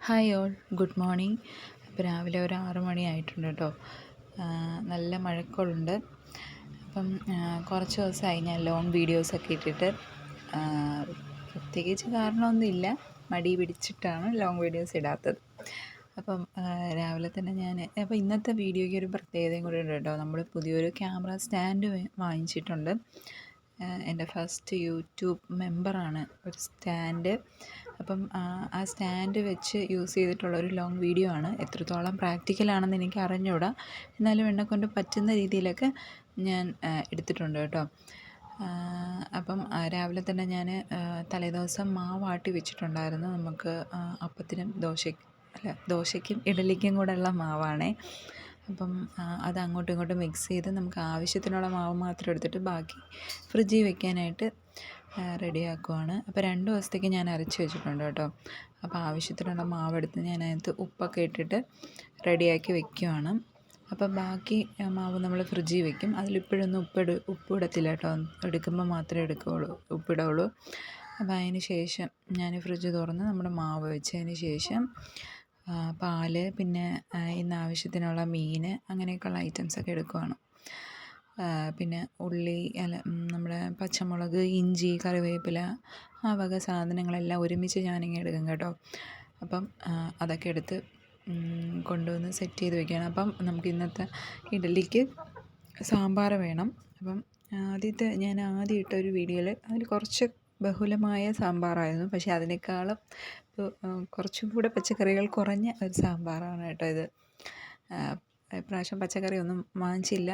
Hi all, good morning. ഇപ്പോൾ രാവിലെ ഒരു 6 മണി ആയിട്ടുണ്ട് കേട്ടോ. നല്ല മഴക്കോളുണ്ട്. അപ്പം കുറച്ച് ദിവസമായി ഞാൻ ലോങ് വീഡിയോസൊക്കെ ഇട്ടിട്ട്. പ്രത്യേകിച്ച് കാരണമൊന്നുമില്ല, മടി പിടിച്ചിട്ടാണ് ലോങ് വീഡിയോസ് ഇടാത്തത്. അപ്പം രാവിലെ തന്നെ അപ്പോൾ ഇന്നത്തെ വീഡിയോയ്ക്ക് ഒരു പ്രത്യേകതയും കൂടി ഉണ്ട് കേട്ടോ. നമ്മൾ പുതിയൊരു ക്യാമറ സ്റ്റാൻഡ് വാങ്ങിച്ചിട്ടുണ്ട്. എൻ്റെ ഫസ്റ്റ് യൂട്യൂബ് മെമ്പറാണ് ഒരു സ്റ്റാൻഡ്. അപ്പം ആ സ്റ്റാൻഡ് വെച്ച് യൂസ് ചെയ്തിട്ടുള്ള ഒരു ലോങ് വീഡിയോ ആണ്. എത്രത്തോളം പ്രാക്ടിക്കലാണെന്ന് എനിക്ക് അറിഞ്ഞുകൂടാ, എന്നാലും എന്നെക്കൊണ്ട് പറ്റുന്ന രീതിയിലൊക്കെ ഞാൻ എടുത്തിട്ടുണ്ട് കേട്ടോ. അപ്പം രാവിലെ തന്നെ ഞാൻ തലേദിവസം മാവാട്ടി വെച്ചിട്ടുണ്ടായിരുന്നു. നമുക്ക് അപ്പത്തിനും ദോശയ്ക്കും ഇഡലിക്കും കൂടെ ഉള്ള മാവാണേ. അപ്പം അത് അങ്ങോട്ടും ഇങ്ങോട്ടും മിക്സ് ചെയ്ത് നമുക്ക് ആവശ്യത്തിനുള്ള മാവ് മാത്രം എടുത്തിട്ട് ബാക്കി ഫ്രിഡ്ജിൽ വെക്കാനായിട്ട് റെഡിയാക്കുവാണ്. അപ്പോൾ 2 ദിവസത്തേക്ക് ഞാൻ അരച്ച് വെച്ചിട്ടുണ്ട് കേട്ടോ. അപ്പോൾ ആവശ്യത്തിനുള്ള മാവെടുത്ത് ഞാൻ അതിനകത്ത് ഉപ്പൊക്കെ ഇട്ടിട്ട് റെഡിയാക്കി വെക്കുവാണ്. അപ്പോൾ ബാക്കി മാവ് നമ്മൾ ഫ്രിഡ്ജിൽ വെക്കും. അതിലിപ്പോഴൊന്നും ഉപ്പിടത്തില്ല കേട്ടോ. എടുക്കുമ്പോൾ മാത്രമേ ഉപ്പിടുകയുള്ളൂ. അപ്പോൾ അതിന് ശേഷം ഞാൻ ഫ്രിഡ്ജ് തുറന്ന് നമ്മുടെ മാവ് വെച്ചതിന് ശേഷം പാല്, പിന്നെ ഇന്ന് ആവശ്യത്തിനുള്ള മീൻ, അങ്ങനെയൊക്കെയുള്ള ഐറ്റംസൊക്കെ എടുക്കുവാണ്. പിന്നെ ഉള്ളി, നമ്മുടെ പച്ചമുളക്, ഇഞ്ചി, കറിവേപ്പില, ആ വക സാധനങ്ങളെല്ലാം ഒരുമിച്ച് ഞാനിങ്ങനെ എടുക്കും കേട്ടോ. അപ്പം അതൊക്കെ എടുത്ത് കൊണ്ടുവന്ന് സെറ്റ് ചെയ്ത് വെക്കുകയാണ്. അപ്പം നമുക്ക് ഇന്നത്തെ ഇഡലിക്ക് സാമ്പാർ വേണം. അപ്പം ഞാൻ ആദ്യം ഇട്ട ഒരു വീഡിയോയിൽ അതിൽ കുറച്ച് ബഹുലമായ സാമ്പാറായിരുന്നു. പക്ഷേ അതിനേക്കാളും കുറച്ചും കൂടെ പച്ചക്കറികൾ കുറഞ്ഞ ഒരു സാമ്പാറാണ് കേട്ടോ ഇത്. ഇപ്രാവശ്യം പച്ചക്കറിയൊന്നും വാങ്ങിച്ചില്ല.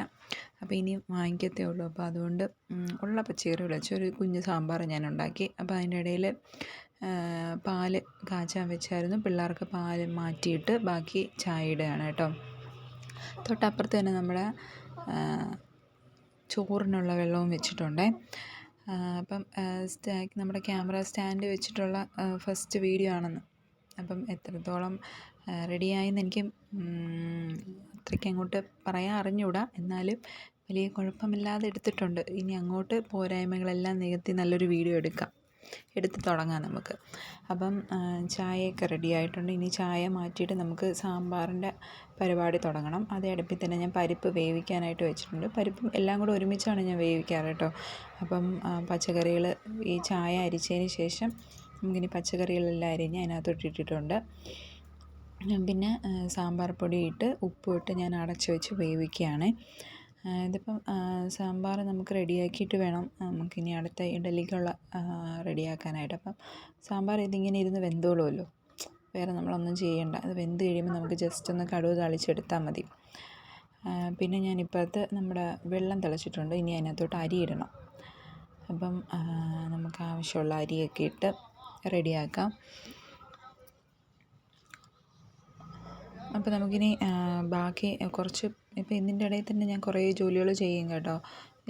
അപ്പോൾ ഇനി വാങ്ങിക്കത്തേ ഉള്ളൂ. അപ്പോൾ അതുകൊണ്ട് ഉള്ള പച്ചക്കറികൾ വെച്ച് ഒരു കുഞ്ഞ് സാമ്പാർ ഞാൻ ഉണ്ടാക്കി. അപ്പോൾ അതിൻ്റെ ഇടയിൽ പാല് കാച്ചാൻ വെച്ചായിരുന്നു. പിള്ളേർക്ക് പാല് മാറ്റിയിട്ട് ബാക്കി ചായ ഇടുകയാണ് കേട്ടോ. തൊട്ടപ്പുറത്ത് തന്നെ നമ്മുടെ ചോറിനുള്ള വെള്ളവും വെച്ചിട്ടുണ്ടേ. അപ്പം നമ്മുടെ ക്യാമറ സ്റ്റാൻഡ് വെച്ചിട്ടുള്ള ഫസ്റ്റ് വീഡിയോ ആണെന്ന്. അപ്പം എത്രത്തോളം റെഡിയായെന്ന് എനിക്ക് അത്രയ്ക്ക് അങ്ങോട്ട് പറയാൻ അറിഞ്ഞുകൂടാ, എന്നാലും വലിയ കുഴപ്പമില്ലാതെ എടുത്തിട്ടുണ്ട്. ഇനി അങ്ങോട്ട് പോരായ്മകളെല്ലാം നികത്തി നല്ലൊരു വീഡിയോ എടുത്ത് തുടങ്ങാം നമുക്ക്. അപ്പം ചായയൊക്കെ റെഡി ആയിട്ടുണ്ട്. ഇനി ചായ മാറ്റിയിട്ട് നമുക്ക് സാമ്പാറിൻ്റെ പരിപാടി തുടങ്ങണം. അതേ അടുപ്പിൽ തന്നെ ഞാൻ പരിപ്പ് വേവിക്കാനായിട്ട് വെച്ചിട്ടുണ്ട്. പരിപ്പും എല്ലാം കൂടെ ഒരുമിച്ചാണ് ഞാൻ വേവിക്കാറ് കേട്ടോ. അപ്പം പച്ചക്കറികൾ ഈ ചായ അരിച്ചതിന് ശേഷം നമുക്കിനി പച്ചക്കറികളെല്ലാം അരിഞ്ഞ് അതിനകത്തോട്ട് ഇട്ടിട്ടുണ്ട്. പിന്നെ സാമ്പാർ പൊടി ഇട്ട് ഉപ്പും ഇട്ട് ഞാൻ അടച്ച് വെച്ച് വേവിക്കുകയാണ്. ഇതിപ്പം സാമ്പാർ നമുക്ക് റെഡിയാക്കിയിട്ട് വേണം നമുക്കിനി അടുത്ത ഇഡലിക്കുള്ള റെഡിയാക്കാനായിട്ട്. അപ്പം സാമ്പാർ ഇതിങ്ങനെ ഇരുന്ന് വെന്തോളുമല്ലോ, വേറെ നമ്മളൊന്നും ചെയ്യേണ്ട. അത് വെന്ത് കഴിയുമ്പോൾ നമുക്ക് ജസ്റ്റ് ഒന്ന് കടുക് താളിച്ചെടുത്താൽ മതി. പിന്നെ ഞാനിപ്പോഴത്തെ നമ്മുടെ വെള്ളം തിളച്ചിട്ടുണ്ട്. ഇനി അതിനകത്തോട്ട് അരി ഇടണം. അപ്പം നമുക്ക് ആവശ്യമുള്ള അരിയൊക്കെ ഇട്ട് റെഡിയാക്കാം. അപ്പോൾ നമുക്കിനി ബാക്കി കുറച്ച് ഇപ്പോൾ ഇതിൻ്റെ ഇടയിൽ തന്നെ ഞാൻ കുറേ ജോലികൾ ചെയ്യും കേട്ടോ.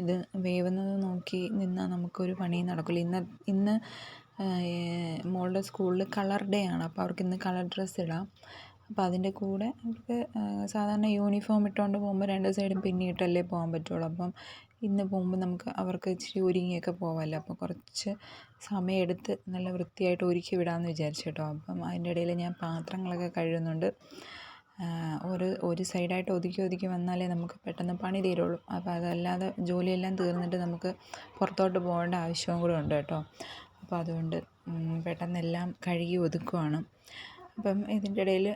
ഇത് വേവുന്നത് നോക്കി നിന്നാൽ നമുക്കൊരു പണിയും നടക്കില്ല. ഇന്ന് മോളുടെ സ്കൂളിൽ കളർ ഡേ ആണ്. അപ്പോൾ അവർക്ക് ഇന്ന് കളർ ഡ്രസ്സ് ഇടാം. അപ്പോൾ അതിൻ്റെ കൂടെ അവർക്ക് സാധാരണ യൂണിഫോം ഇട്ടുകൊണ്ട് പോകുമ്പോൾ 2 സൈഡും പിന്നിയിട്ടല്ലേ പോകാൻ പറ്റുള്ളൂ. അപ്പം ഇന്ന് പോകുമ്പോൾ നമുക്ക് അവർക്ക് ഇച്ചിരി ഒരുങ്ങിയൊക്കെ പോകാമല്ലോ. അപ്പോൾ കുറച്ച് സമയമെടുത്ത് നല്ല വൃത്തിയായിട്ട് ഒരുക്കി വിടാമെന്ന് വിചാരിച്ചു കേട്ടോ. അപ്പം അതിൻ്റെ ഇടയിൽ ഞാൻ പാത്രങ്ങളൊക്കെ കഴുകുന്നുണ്ട്. ഒരു സൈഡായിട്ട് ഒതുക്കി വന്നാലേ നമുക്ക് പെട്ടെന്ന് പണി തീരുള്ളൂ. അപ്പോൾ അതല്ലാതെ ജോലിയെല്ലാം തീർന്നിട്ട് നമുക്ക് പുറത്തോട്ട് പോകേണ്ട ആവശ്യവും കൂടെ ഉണ്ട് കേട്ടോ. അപ്പോൾ അതുകൊണ്ട് പെട്ടെന്നെല്ലാം കഴുകി ഒതുക്കുവാണ്. അപ്പം ഇതിൻ്റെ ഇടയിൽ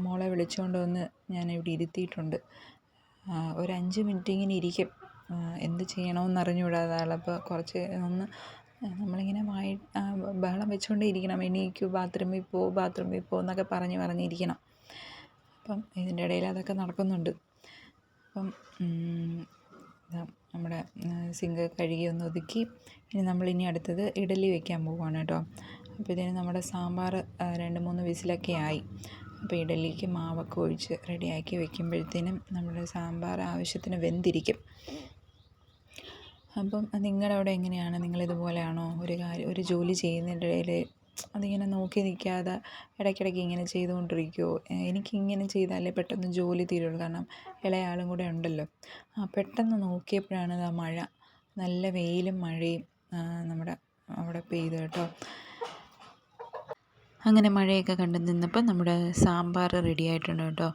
മോളെ വിളിച്ചുകൊണ്ട് വന്ന് ഞാൻ ഇവിടെ ഇരുത്തിയിട്ടുണ്ട്. ഒരു 5 മിനിറ്റ് ഇങ്ങനെ ഇരിക്കും. എന്ത് ചെയ്യണമെന്ന് അറിഞ്ഞുകൂടാതെ ആളപ്പോൾ കുറച്ച് നമ്മളിങ്ങനെ ബഹളം വെച്ചുകൊണ്ടേ ഇരിക്കണം. എണീക്കൂ, ബാത്റൂമിൽ പോ എന്നൊക്കെ പറഞ്ഞിരിക്കണം. അപ്പം ഇതിൻ്റെ ഇടയിൽ അതൊക്കെ നടക്കുന്നുണ്ട്. അപ്പം നമ്മുടെ സിങ്ക് കഴുകി ഒന്ന് ഒതുക്കി ഇനി നമ്മളിനി അടുത്തത് ഇഡലി വയ്ക്കാൻ പോവുകയാണ് കേട്ടോ. അപ്പോൾ ഇതിന് നമ്മുടെ സാമ്പാർ 2-3 വിസിലൊക്കെ ആയി. അപ്പോൾ ഇഡലിക്ക് മാവൊക്കെ ഒഴിച്ച് റെഡിയാക്കി വെക്കുമ്പോഴത്തേനും നമ്മുടെ സാമ്പാർ ആവശ്യത്തിന് വെന്തിരിക്കും. അപ്പം നിങ്ങളുടെ അവിടെ എങ്ങനെയാണ്? നിങ്ങളിതുപോലെയാണോ? ഒരു ജോലി ചെയ്യുന്നതിൻ്റെ ഇടയിൽ അതിങ്ങനെ നോക്കി നിൽക്കാതെ ഇടയ്ക്കിടയ്ക്ക് ഇങ്ങനെ ചെയ്തുകൊണ്ടിരിക്കുമോ? എനിക്കിങ്ങനെ ചെയ്താലേ പെട്ടെന്ന് ജോലി തീരുള്ളൂ. കാരണം ഇളയാളും കൂടെ ഉണ്ടല്ലോ. പെട്ടെന്ന് നോക്കിയപ്പോഴാണ് മഴ, നല്ല വെയിലും മഴയും നമ്മുടെ അവിടെ പെയ്തു കേട്ടോ. അങ്ങനെ മഴയൊക്കെ കണ്ട് നിന്നപ്പോൾ നമ്മുടെ സാമ്പാർ റെഡി ആയിട്ടുണ്ട് കേട്ടോ.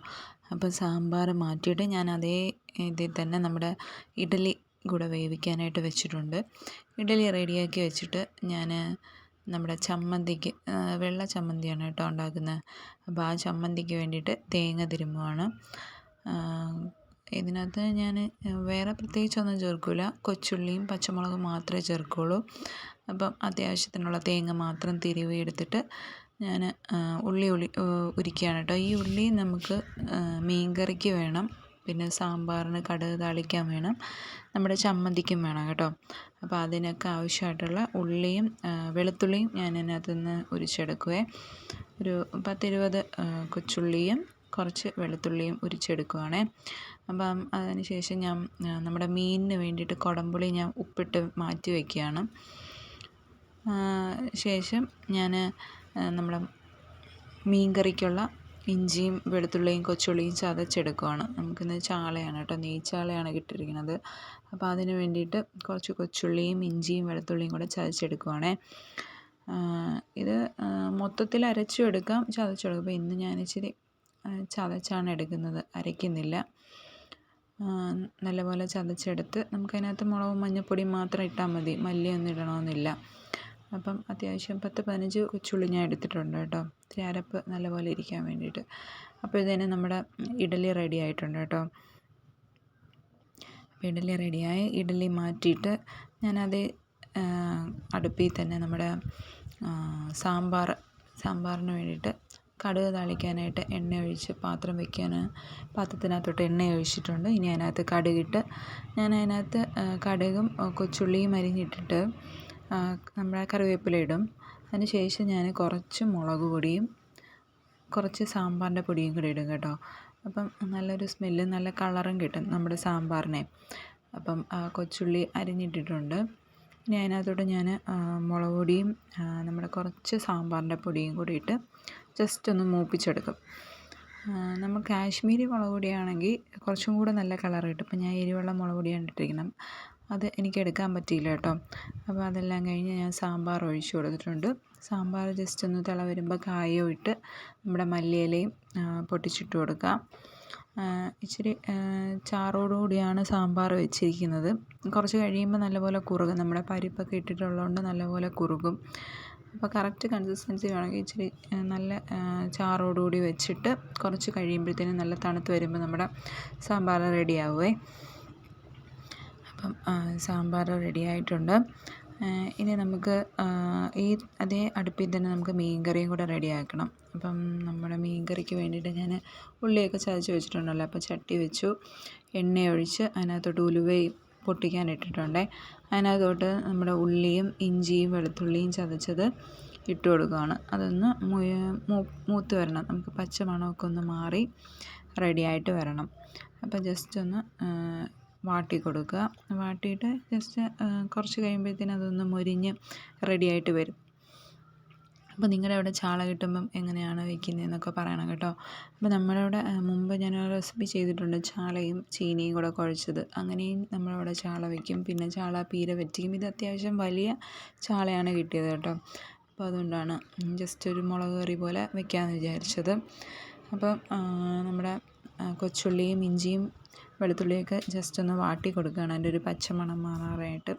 അപ്പോൾ സാമ്പാർ മാറ്റിയിട്ട് ഞാൻ അതേ ഇതിൽ തന്നെ നമ്മുടെ ഇഡ്ഡലി കൂടെ വേവിക്കാനായിട്ട് വെച്ചിട്ടുണ്ട്. ഇഡ്ഡലി റെഡിയാക്കി വെച്ചിട്ട് ഞാൻ നമ്മുടെ ചമ്മന്തിക്ക് വെള്ള ചമ്മന്തിയാണ് കേട്ടോ ഉണ്ടാക്കുന്നത്. അപ്പോൾ ആ ചമ്മന്തിക്ക് വേണ്ടിയിട്ട് തേങ്ങ തിരുമ്മുവാണ്. ഇതിനകത്ത് ഞാൻ വേറെ പ്രത്യേകിച്ചൊന്നും ചേർക്കില്ല, കൊച്ചുള്ളിയും പച്ചമുളകും മാത്രമേ ചേർക്കുള്ളൂ. അപ്പം അത്യാവശ്യത്തിനുള്ള തേങ്ങ മാത്രം തിരുവി എടുത്തിട്ട് ഞാൻ ഉള്ളി ഉരിക്കുകയാണ് കേട്ടോ. ഈ ഉള്ളി നമുക്ക് മീൻ കറിക്ക് വേണം, പിന്നെ സാമ്പാറിന് കടുക് താളിക്കാൻ വേണം, നമ്മുടെ ചമ്മന്തിക്കും വേണം കേട്ടോ. അപ്പോൾ അതിനൊക്കെ ആവശ്യമായിട്ടുള്ള ഉള്ളിയും വെളുത്തുള്ളിയും ഞാൻ അതിനകത്ത് നിന്ന് ഉരിച്ചെടുക്കുവേ. ഒരു 10-20 കൊച്ചുള്ളിയും കുറച്ച് വെളുത്തുള്ളിയും ഉരിച്ചെടുക്കുവാണേ. അപ്പം അതിന് ശേഷം ഞാൻ നമ്മുടെ മീനിന് വേണ്ടിയിട്ട് കുടംപുളി ഞാൻ ഉപ്പിട്ട് മാറ്റി വയ്ക്കുകയാണ്. ശേഷം ഞാൻ നമ്മുടെ മീൻ കറിക്കുള്ള ഇഞ്ചിയും വെളുത്തുള്ളിയും കൊച്ചുള്ളിയും ചതച്ചെടുക്കുകയാണ്. നമുക്കിന്ന് ചാളയാണ് കേട്ടോ, നെയ്ച്ചാളയാണ് കിട്ടിയിരിക്കുന്നത്. അപ്പോൾ അതിന് വേണ്ടിയിട്ട് കുറച്ച് കൊച്ചുള്ളിയും ഇഞ്ചിയും വെളുത്തുള്ളിയും കൂടെ ചതച്ചെടുക്കുവാണേ. ഇത് മൊത്തത്തിൽ അരച്ചും എടുക്കാം, ചതച്ചെടുക്കാം. അപ്പോൾ ഇന്ന് ഞാൻ ഇച്ചിരി ചതച്ചാണ് എടുക്കുന്നത്, അരയ്ക്കുന്നില്ല. നല്ലപോലെ ചതച്ചെടുത്ത് നമുക്കതിനകത്ത് മുളകും മഞ്ഞൾപ്പൊടിയും മാത്രം ഇട്ടാൽ മതി, മല്ലിയൊന്നും ഇടണമെന്നില്ല. അപ്പം അത്യാവശ്യം 10-15 കൊച്ചുള്ളി ഞാൻ എടുത്തിട്ടുണ്ട് കേട്ടോ, ഇത്തിരി അരപ്പ് നല്ലപോലെ ഇരിക്കാൻ വേണ്ടിയിട്ട്. അപ്പോഴത്തേനും നമ്മുടെ ഇഡ്ഡലി റെഡി ആയിട്ടുണ്ട് കേട്ടോ. അപ്പോൾ ഇഡ്ഡലി റെഡിയായി. ഇഡ്ഡലി മാറ്റിയിട്ട് ഞാനത് അടുപ്പിൽ തന്നെ നമ്മുടെ സാമ്പാറിന് വേണ്ടിയിട്ട് കടുക് താളിക്കാനായിട്ട് എണ്ണ ഒഴിച്ച് പാത്രത്തിനകത്തോട്ട് എണ്ണ ഒഴിച്ചിട്ടുണ്ട്. ഇനി അതിനകത്ത് കടുകിട്ട് ഞാൻ അതിനകത്ത് കടുകും കൊച്ചുള്ളിയും അരിഞ്ഞിട്ടിട്ട് നമ്മുടെ കറിവേപ്പില ഇടും. അതിന് ശേഷം ഞാൻ കുറച്ച് മുളക് പൊടിയും കുറച്ച് സാമ്പാറിൻ്റെ പൊടിയും കൂടി ഇടും കേട്ടോ. അപ്പം നല്ലൊരു സ്മെല്ലും നല്ല കളറും കിട്ടും നമ്മുടെ സാമ്പാറിനെ. അപ്പം കൊച്ചുള്ളി അരിഞ്ഞിട്ടിട്ടുണ്ട്. ഇനി അതിനകത്തോട്ട് ഞാൻ മുളക് പൊടിയും നമ്മുടെ കുറച്ച് സാമ്പാറിൻ്റെ പൊടിയും കൂടി ഇട്ട് ജസ്റ്റ് ഒന്ന് മൂപ്പിച്ചെടുക്കും. നമ്മൾ കാശ്മീരി മുളക് പൊടിയാണെങ്കിൽ കുറച്ചും കൂടെ നല്ല കളർ കിട്ടും. ഇപ്പം ഞാൻ എരിവുള്ള മുളക് പൊടിയാണ് ഇട്ടിരിക്കുന്നത്, അത് എനിക്ക് എടുക്കാൻ പറ്റിയില്ല കേട്ടോ. അപ്പോൾ അതെല്ലാം കഴിഞ്ഞ് ഞാൻ സാമ്പാർ ഒഴിച്ചു കൊടുത്തിട്ടുണ്ട്. സാമ്പാർ ജസ്റ്റ് ഒന്ന് തിള വരുമ്പോൾ കായവും ഇട്ട് നമ്മുടെ മല്ലിയിലയും പൊട്ടിച്ചിട്ട് കൊടുക്കാം. ഇച്ചിരി ചാറോടുകൂടിയാണ് സാമ്പാർ വെച്ചിരിക്കുന്നത്. കുറച്ച് കഴിയുമ്പോൾ നല്ലപോലെ കുറുകും, നമ്മുടെ പരിപ്പൊക്കെ ഇട്ടിട്ടുള്ളതുകൊണ്ട് നല്ലപോലെ കുറുകും. അപ്പോൾ കറക്റ്റ് കൺസിസ്റ്റൻസി വേണമെങ്കിൽ ഇച്ചിരി നല്ല ചാറോടുകൂടി വെച്ചിട്ട് കുറച്ച് കഴിയുമ്പോഴത്തേനും നല്ല തണുത്ത് വരുമ്പോൾ നമ്മുടെ സാമ്പാർ റെഡിയാവുമേ. അപ്പം സാമ്പാർ റെഡി ആയിട്ടുണ്ട്. ഇനി നമുക്ക് അതേ അടുപ്പിൽ തന്നെ നമുക്ക് മീൻ കറിയും കൂടെ റെഡിയാക്കണം. അപ്പം നമ്മുടെ മീൻ കറിക്ക് വേണ്ടിയിട്ട് ഞാൻ ഉള്ളിയൊക്കെ ചതച്ച് വെച്ചിട്ടുണ്ടല്ലോ. അപ്പോൾ ചട്ടി വെച്ചു, എണ്ണ ഒഴിച്ച് അതിനകത്തോട്ട് ഉലുവയും പൊട്ടിക്കാനിട്ടിട്ടുണ്ട്. അതിനകത്തോട്ട് നമ്മുടെ ഉള്ളിയും ഇഞ്ചിയും വെളുത്തുള്ളിയും ചതച്ചത് ഇട്ട് കൊടുക്കുകയാണ്. അതൊന്ന് മൂത്ത് വരണം, നമുക്ക് പച്ച മണമൊക്കെ ഒന്ന് മാറി റെഡിയായിട്ട് വരണം. അപ്പോൾ ജസ്റ്റ് ഒന്ന് വാട്ടി കൊടുക്കുക. വാട്ടിയിട്ട് ജസ്റ്റ് കുറച്ച് കഴിയുമ്പോഴത്തേനും അതൊന്ന് മൊരിഞ്ഞ് റെഡിയായിട്ട് വരും. അപ്പോൾ നിങ്ങളുടെ അവിടെ ചാള കിട്ടുമ്പം എങ്ങനെയാണ് വയ്ക്കുന്നതെന്നൊക്കെ പറയണം കേട്ടോ. അപ്പോൾ നമ്മളവിടെ മുമ്പ് ഞാൻ റെസിപ്പി ചെയ്തിട്ടുണ്ട്, ചാളയും ചീനിയും കൂടെ കുഴച്ചത്. അങ്ങനെയും നമ്മളവിടെ ചാള വയ്ക്കും. പിന്നെ ചാള പീര വറ്റിക്കും. ഇത് അത്യാവശ്യം വലിയ ചാളയാണ് കിട്ടിയത് കേട്ടോ. അപ്പോൾ അതുകൊണ്ടാണ് ജസ്റ്റ് ഒരു മുളക് കറി പോലെ വയ്ക്കാമെന്ന് വിചാരിച്ചത്. അപ്പം നമ്മുടെ കൊച്ചുള്ളിയും ഇഞ്ചിയും വെളുത്തുള്ളിയൊക്കെ ജസ്റ്റ് ഒന്ന് വാട്ടി കൊടുക്കുകയാണ്. അതിൻ്റെ ഒരു പച്ചമണം മാറാനായിട്ട്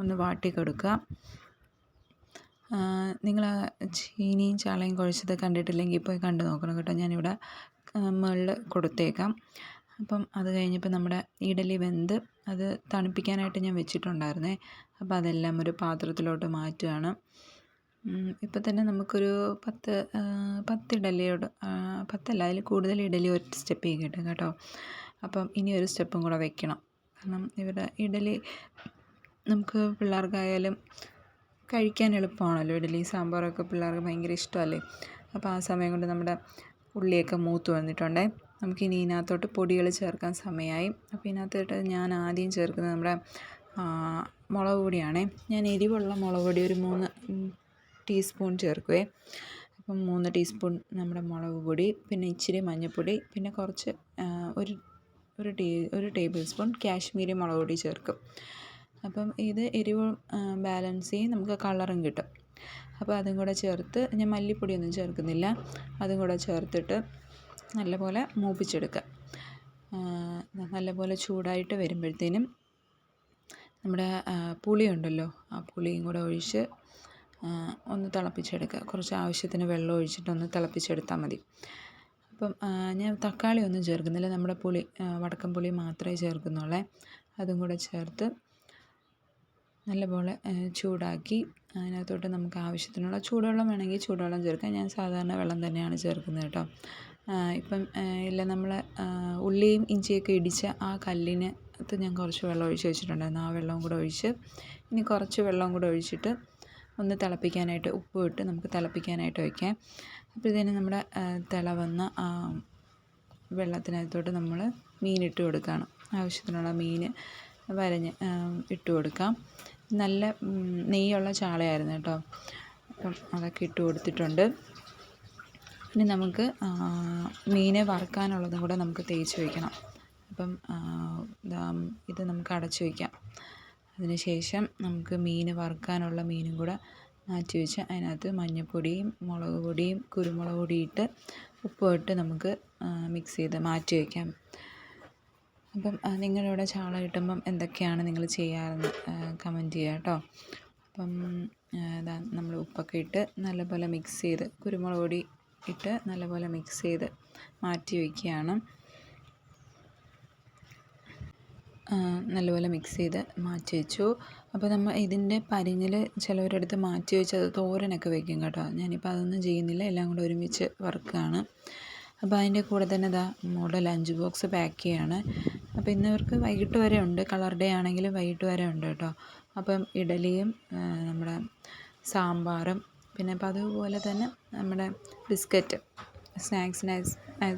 ഒന്ന് വാട്ടി കൊടുക്കുക. നിങ്ങൾ ചീനിയും ചാളയും കുഴച്ചത് കണ്ടിട്ടില്ലെങ്കിൽ പോയി കണ്ടു നോക്കണം കേട്ടോ. ഞാനിവിടെ മുകളിൽ കൊടുത്തേക്കാം. അപ്പം അത് കഴിഞ്ഞപ്പോൾ നമ്മുടെ ഇഡലി വെന്ത് അത് തണുപ്പിക്കാനായിട്ട് ഞാൻ വെച്ചിട്ടുണ്ടായിരുന്നേ. അപ്പോൾ അതെല്ലാം ഒരു പാത്രത്തിലോട്ട് മാറ്റുകയാണ്. ഇപ്പം തന്നെ നമുക്കൊരു 10 ഇഡലിയോട് 10 അതിൽ കൂടുതൽ ഇഡലി ഒരു സ്റ്റെപ്പിൽ കിട്ടും കേട്ടോ. അപ്പം ഇനി ഒരു സ്റ്റെപ്പും കൂടെ വെക്കണം. കാരണം ഇവിടെ ഇഡലി നമുക്ക് പിള്ളേർക്കായാലും കഴിക്കാൻ എളുപ്പമാണല്ലോ. ഇഡലി സാമ്പാറൊക്കെ പിള്ളേർക്ക് ഭയങ്കര ഇഷ്ടമല്ലേ. അപ്പോൾ ആ സമയം കൊണ്ട് നമ്മുടെ ഉള്ളിയൊക്കെ മൂത്ത് വന്നിട്ടുണ്ടേ. നമുക്കിനി ഇതിനകത്തോട്ട് പൊടികൾ ചേർക്കാൻ സമയമായി. അപ്പോൾ ഇതിനകത്തോട്ട് ഞാൻ ആദ്യം ചേർക്കുന്നത് നമ്മുടെ മുളക് പൊടിയാണേ. ഞാൻ എരിവുള്ള മുളക് പൊടി ഒരു 3 ടീസ്പൂൺ ചേർക്കുവേ. അപ്പം 3 ടീസ്പൂൺ നമ്മുടെ മുളക് പൊടി, പിന്നെ ഇച്ചിരി മഞ്ഞൾപ്പൊടി, പിന്നെ കുറച്ച് ഒരു ടേബിൾ സ്പൂൺ കാശ്മീരി മുളക് പൊടി ചേർക്കും. അപ്പം ഇത് എരിവ് ബാലൻസ് ചെയ്യും, നമുക്ക് കളറും കിട്ടും. അപ്പോൾ അതും കൂടെ ചേർത്ത് ഞാൻ മല്ലിപ്പൊടിയൊന്നും ചേർക്കുന്നില്ല. അതും കൂടെ ചേർത്തിട്ട് നല്ലപോലെ മൂപ്പിച്ചെടുക്കുക. നല്ലപോലെ ചൂടായിട്ട് വരുമ്പോഴത്തേനും നമ്മുടെ പുളിയുണ്ടല്ലോ, ആ പുളിയും കൂടെ ഒഴിച്ച് ഒന്ന് തിളപ്പിച്ചെടുക്കുക. കുറച്ച് ആവശ്യത്തിന് വെള്ളം ഒഴിച്ചിട്ടൊന്ന് തിളപ്പിച്ചെടുത്താൽ മതി. അപ്പം ഞാൻ തക്കാളി ഒന്നും ചേർക്കുന്നില്ല, നമ്മുടെ പുളി വടക്കം പുളി മാത്രമേ ചേർക്കുന്നുള്ളൂ. അതും കൂടെ ചേർത്ത് നല്ലപോലെ ചൂടാക്കി അതിനകത്തോട്ട് നമുക്ക് ആവശ്യത്തിനുള്ള ചൂടുവെള്ളം വേണമെങ്കിൽ ചൂടുവെള്ളം ചേർക്കാം. ഞാൻ സാധാരണ വെള്ളം തന്നെയാണ് ചേർക്കുന്നത് കേട്ടോ. ഇപ്പം ഇല്ല നമ്മൾ ഉള്ളിയും ഇഞ്ചിയൊക്കെ ഇടിച്ച ആ കല്ലിനകത്ത് ഞാൻ കുറച്ച് വെള്ളം ഒഴിച്ച് വെച്ചിട്ടുണ്ടായിരുന്നു. ആ വെള്ളവും കൂടെ ഒഴിച്ച് ഇനി കുറച്ച് വെള്ളം കൂടെ ഒഴിച്ചിട്ട് ഒന്ന് തിളപ്പിക്കാനായിട്ട് ഉപ്പ് ഇട്ട് നമുക്ക് തിളപ്പിക്കാനായിട്ട് വയ്ക്കാം. അപ്പോഴത്തേന് നമ്മുടെ തിള വന്ന വെള്ളത്തിനകത്തോട്ട് നമ്മൾ മീനിട്ട് കൊടുക്കുകയാണ്. ആവശ്യത്തിനുള്ള മീൻ വരഞ്ഞ് ഇട്ട് കൊടുക്കാം. നല്ല നെയ്യുള്ള ചാളയായിരുന്നു കേട്ടോ. അപ്പം അതൊക്കെ ഇട്ട് കൊടുത്തിട്ടുണ്ട്. ഇനി നമുക്ക് മീൻ വറുക്കാനുള്ളതും കൂടെ നമുക്ക് തേച്ച് വയ്ക്കണം. അപ്പം ഇത് നമുക്ക് അടച്ച് വയ്ക്കാം. അതിന് ശേഷം നമുക്ക് മീൻ വറുക്കാനുള്ള മീനും കൂടെ മാറ്റി വെച്ച് അതിനകത്ത് മഞ്ഞൾപ്പൊടിയും മുളക് പൊടിയും കുരുമുളക് പൊടിയിട്ട് ഉപ്പും ഇട്ട് നമുക്ക് മിക്സ് ചെയ്ത് മാറ്റി വയ്ക്കാം. അപ്പം നിങ്ങളിവിടെ ചാള കിട്ടുമ്പം എന്തൊക്കെയാണ് നിങ്ങൾ ചെയ്യാറെന്ന് കമൻറ്റ് ചെയ്യുക കേട്ടോ. അപ്പം നമ്മൾ ഉപ്പൊക്കെ ഇട്ട് നല്ലപോലെ മിക്സ് ചെയ്ത് കുരുമുളക് പൊടി ഇട്ട് നല്ലപോലെ മിക്സ് ചെയ്ത് മാറ്റി വയ്ക്കുകയാണ്. നല്ലപോലെ മിക്സ് ചെയ്ത് മാറ്റി വെച്ചു. അപ്പോൾ നമ്മൾ ഇതിൻ്റെ പരിങ്ങിൽ ചിലവരെടുത്ത് മാറ്റി വെച്ച് അത് തോരനൊക്കെ വെക്കും കേട്ടോ. ഞാനിപ്പോൾ അതൊന്നും ചെയ്യുന്നില്ല, എല്ലാം കൂടെ ഒരുമിച്ച് വറുക്കുകയാണ്. അപ്പോൾ അതിൻ്റെ കൂടെ തന്നെ മോളുടെ ലഞ്ച് ബോക്സ് പാക്ക് ചെയ്യുകയാണ്. അപ്പോൾ ഇന്നവർക്ക് വൈകിട്ട് വരെ ഉണ്ട്, കളർ ഡേ ആണെങ്കിലും വൈകിട്ട് വരെ ഉണ്ട് കേട്ടോ. അപ്പം ഇഡലിയും നമ്മുടെ സാമ്പാറും പിന്നെ അപ്പോൾ അതുപോലെ തന്നെ നമ്മുടെ ബിസ്ക്കറ്റ്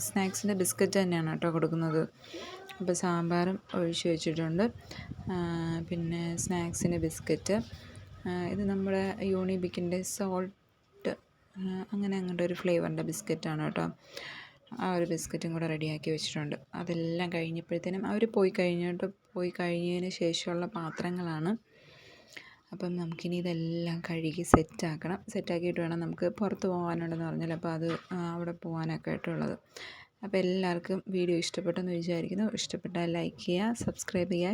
സ്നാക്സിൻ്റെ ബിസ്ക്കറ്റ് തന്നെയാണ് കേട്ടോ കൊടുക്കുന്നത്. അപ്പോൾ സാമ്പാറും ഒഴിച്ച് വെച്ചിട്ടുണ്ട്. പിന്നെ സ്നാക്സിന് ബിസ്ക്കറ്റ്, ഇത് നമ്മുടെ യൂണിബിക്കിൻ്റെ സോൾട്ട് അങ്ങനെ ഒരു ഫ്ലേവറിൻ്റെ ബിസ്ക്കറ്റാണ് കേട്ടോ. ആ ഒരു ബിസ്ക്കറ്റും കൂടെ റെഡിയാക്കി വെച്ചിട്ടുണ്ട്. അതെല്ലാം കഴിഞ്ഞപ്പോഴത്തേനും അവർ പോയി കഴിഞ്ഞതിന് ശേഷമുള്ള പാത്രങ്ങളാണ്. അപ്പം നമുക്കിനി ഇതെല്ലാം കഴുകി സെറ്റാക്കിയിട്ട് വേണം നമുക്ക് പുറത്ത് പോകാനുണ്ടെന്ന് പറഞ്ഞാൽ അപ്പോൾ അത് അവിടെ പോകാനൊക്കെ ആയിട്ടുള്ളത്. അപ്പോൾ എല്ലാവർക്കും വീഡിയോ ഇഷ്ടപ്പെട്ടെന്ന് വിചാരിക്കുന്നു. ഇഷ്ടപ്പെട്ടാൽ ലൈക്ക് ചെയ്യുക, സബ്സ്ക്രൈബ് ചെയ്യുക.